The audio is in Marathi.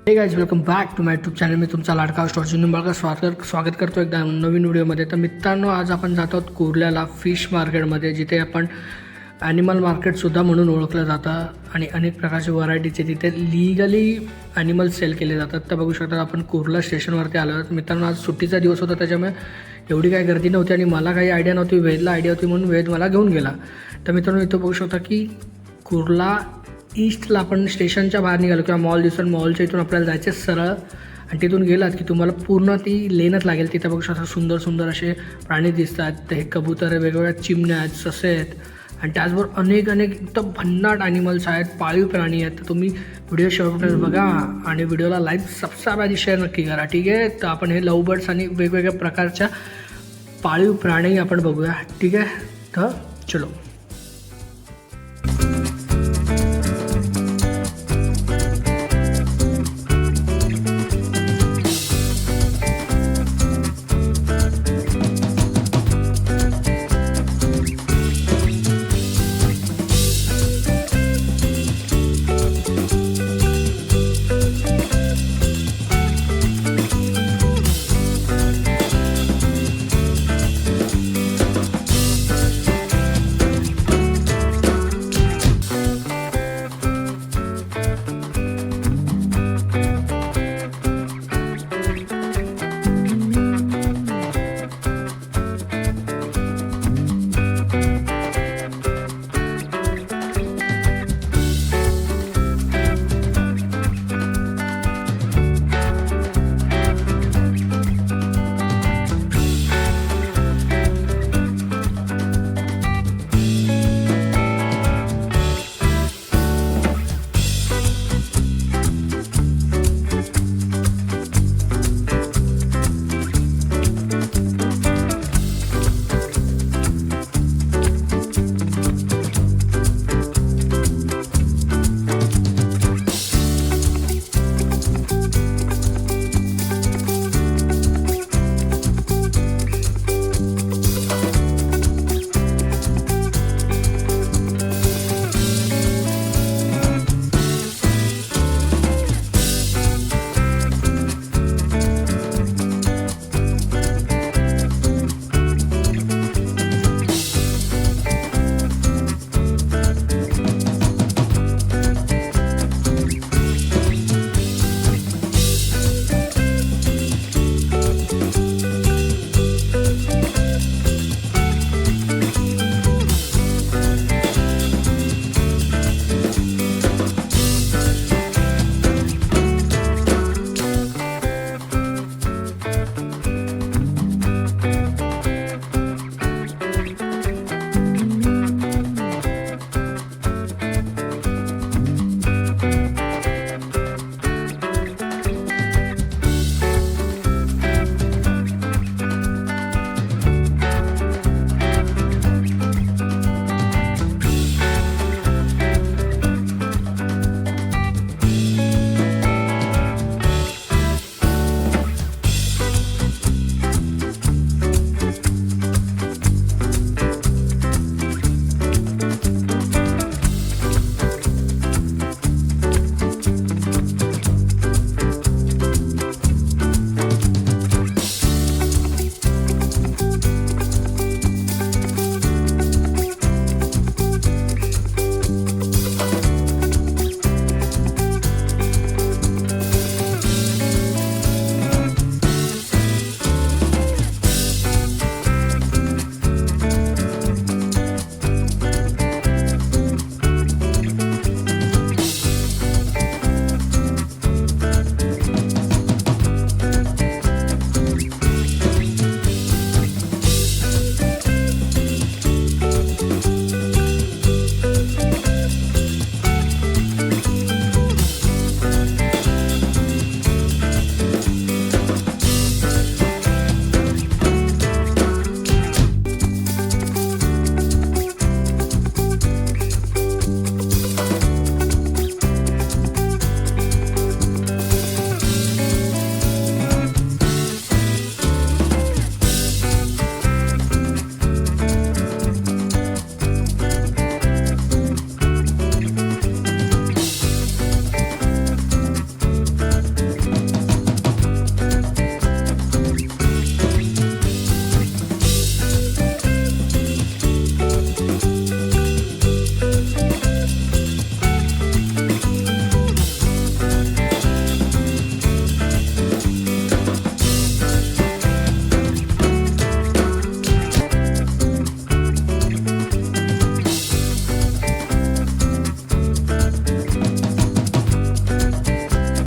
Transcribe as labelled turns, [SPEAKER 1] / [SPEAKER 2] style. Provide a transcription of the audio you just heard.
[SPEAKER 1] हे guys welcome back to my YouTube channel. मी तुमचा लाडका स्टोरची निंबाळकर स्वागत करतो एकदा नवीन व्हिडिओमध्ये. तर मित्रांनो, आज आपण जात आहोत कुर्ल्याला फिश मार्केटमध्ये, जिथे आपण ॲनिमल मार्केटसुद्धा म्हणून ओळखलं जातं आणि अनेक प्रकारचे व्हरायटीचे तिथे लिगली ॲनिमल सेल केले जातात. तर बघू शकता आपण कुर्ला स्टेशनवरती आलो आहोत. मित्रांनो, आज सुट्टीचा दिवस होता, त्याच्यामुळे एवढी काही गर्दी नव्हती आणि मला काही आयडिया नव्हती. वेदला आयडिया होती म्हणून वेद मला घेऊन गेला. तर मित्रांनो, इथं बघू शकता की कुर्ला ईस्टला आपण स्टेशनच्या बाहेर निघालो किंवा मॉल दिसतो. मॉलच्या इथून आपल्याला जायचे सरळ आणि तिथून गेलात की तुम्हाला पूर्ण ती लेनच लागेल. तिथं बघू शकता सुंदर सुंदर असे प्राणी दिसतात. ते हे कबूतर आहे, वेगवेगळ्या चिमण्या आहेत, ससे आहेत आणि त्याचबरोबर अनेक एकदम भन्नाट ॲनिमल्स आहेत, पाळीव प्राणी आहेत. तर तुम्ही व्हिडिओ शेवटपर्यंत बघा आणि व्हिडिओला लाईक, सबस्क्राईब आणि शेअर नक्की करा, ठीक आहे. तर आपण हे लव बर्ड्स आणि वेगवेगळ्या प्रकारच्या पाळीव प्राणी आपण बघूया, ठीक आहे. तर चलो.